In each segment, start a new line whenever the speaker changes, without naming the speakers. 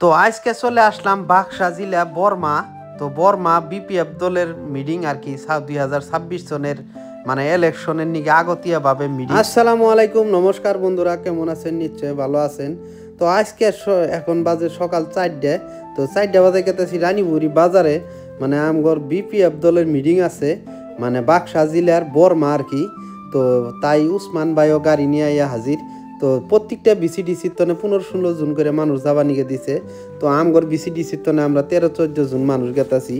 তো আজকে চলে আসলাম বাক্সা জেলা বর্মা। তো বর্মা বিপিএফ দলের মিটিং আর কি 2026 সনের মানে ইলেকশনের নিকে আগতীয়ভাবে মিটিং। আসসালামু আলাইকুম, নমস্কার বন্ধুরা, কেমন আছেন? নিশ্চয় ভালো আছেন। তো আজকে এখন বাজে সকাল 4টে। তো 4টে বাজে গেতেছি রানীপুরি বাজারে, মানে আমগর বিপিএফ দলের মিটিং আছে, মানে বাক্সা জেলার বর্মা আর কি। তো তাই উসমান ভাইও গাড়ি নিয়ে আইয়া হাজির। তো প্রত্যেকটা বিসিডিসির তনে 15-16 জন করে মানুষ যাবা নিকে দিছে। তো আমগর বিসিডিসির তনে আমরা 13-14 জন মানুষ গেতাছি।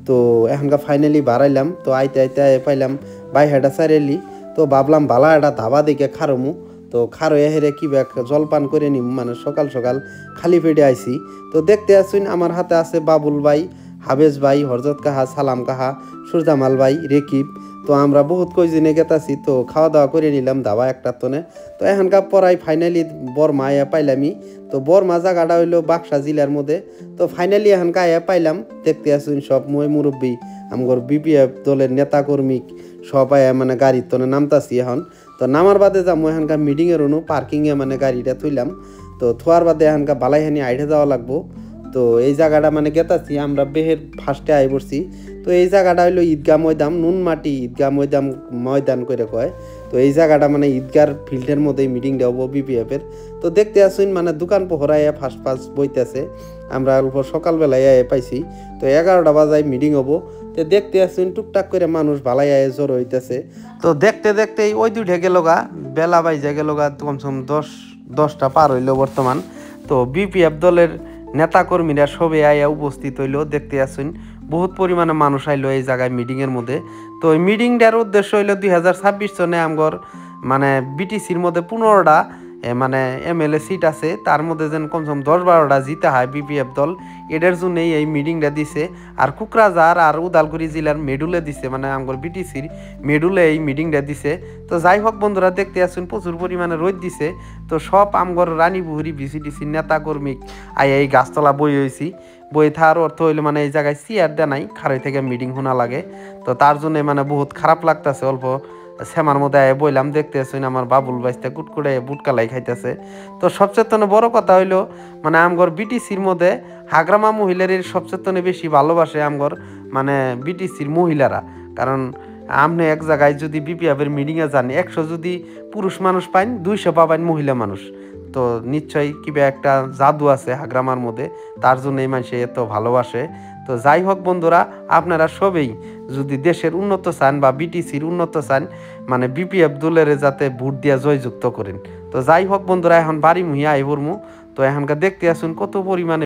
তো এখনকার ফাইনালি বাড়াইলাম। তো আইতে আইতে পাইলাম বাইহাটা চারেলি। তো ভাবলাম বালা একটা ধাবা দেখে খারমু। তো খারো হেরে কি জলপান করে নিম, মানে সকাল সকাল খালি পেটে আইছি। তো দেখতে আসুন আমার হাতে আছে বাবুল ভাই, হাবেজ ভাই, হরজত কাহা, সালাম কাহা, সুরজামাল ভাই, রেকিব। তো আমরা বহুত কয়জনে গেতাছি। তো খাওয়া দাওয়া করে নিলাম ধাবা একটার তনে। তো এখানকার পরাই ফাইনালি বর্মা আয়া পাইলামই। তো বর্মা জায়গাটা হইলো বাক্সা জেলার মধ্যে। তো ফাইনালি এখানকার আয়া পাইলাম। দেখতে আসুন সব মই মুরব্বী, আমগর বিপিএফ দলের নেতা কর্মী সব আয়া মানে গাড়ির তনে নামতাছি এখন। তো নামার বাদে যাবো এখানকার মিটিংয়ের অনু পার্কিংয়ে মানে গাড়িটা থইলাম। তো থোয়ার বাদে এখানকার বালাইহানি আইডে যাওয়া লাগবো। তো এই জায়গাটা মানে গেতাছি আমরা বেহের ফার্স্টে আই পড়ছি। তো এই জায়গাটা হইলো ঈদগাহ ময়দান, নুনমাটি ঈদগাহ ময়দান করে কয়। তো এই জায়গাটা মানে ঈদগার ফিল্ডের মধ্যেই মিটিংটা হবো বিপিএফের। তো দেখতে আসুন মানে দোকান পোহরায় ফার্স্ট বইতেছে। আমরা অল্প সকালবেলায় পাইছি। তো 11টা বাজায় মিটিং হবো। তো দেখতে আসুন টুকটাক করে মানুষ ভালাই জোর হইতেছে। তো দেখতে দেখতেই ওই দুইটা গেল গা, বেলা বাইজা গেল গা কমসে কম 10টা পার হইল বর্তমান। তো বিপিএফ দলের নেতাকর্মীরা সবে আয়া উপস্থিত হইল। দেখতে আসুন বহুত পরিমাণে মানুষ আইলো এই জায়গায় মিটিংয়ের মধ্যে। তো এই মিটিংটার উদ্দেশ্য হইলো 2026 সনে আমগর মানে বিটিসির মধ্যে 15টা মানে এমএলএ সিট আছে, তার মধ্যে যেন কমসে কম 10-12টা জিতে হয় বিপিএফ দল। এটার জন্যই এই মিটিংটা দিছে। আর কুকরাঝার আর উদালগুড়ি জেলার মেডুলে দিছে, মানে আমগর বিটিসির মেডুলে এই মিটিংটা দিছে। তো যাই হোক বন্ধুরা, দেখতে আসুন প্রচুর পরিমাণে রোদ দিছে। তো সব আমগর রানীপুরি বিসিডিসির নেতাকর্মী এই গাছতলা বই হয়েছি। বই থার অর্থ হইলো মানে এই জায়গায় চেয়ার দেয় নাই, খারাই থেকে মিটিং শোনা লাগে। তো তার জন্য মানে বহুত খারাপ লাগতেছে। অল্প শ্যামার মধ্যে বইলাম। দেখতে আসুন আমার বাবুল বাইসটা কুটকুটে বুটকালাই খাইতেছে। তো সবচেয়ে বড় কথা হইলো মানে আমগর বিটিসির মধ্যে হাগ্রামা মহিলার সবচেয়ে বেশি ভালোবাসে আমগর মানে বিটিসির মহিলারা। কারণ আপনি এক জায়গায় যদি বিপিএফের মিটিংয়ে যান, 100 যদি পুরুষ মানুষ পাইন, 200 পাবেন মহিলা মানুষ। তো নিশ্চয়ই কিবা একটা জাদু আছে হাগ্রামার মধ্যে, তার জন্য এই মানুষে এত ভালোবাসে। তো যাই হোক বন্ধুরা, আপনারা সবেই যদি দেশের উন্নত চান বা বিটিসির উন্নত চান, মানে বিপিএফ দলের যাতে ভোট দিয়া জয়যুক্ত করেন। তো যাই হোক বন্ধুরা, এখন বাড়ি মুহিয়া আইবরমু। তো এখনকার দেখতে আসুন কত পরিমাণে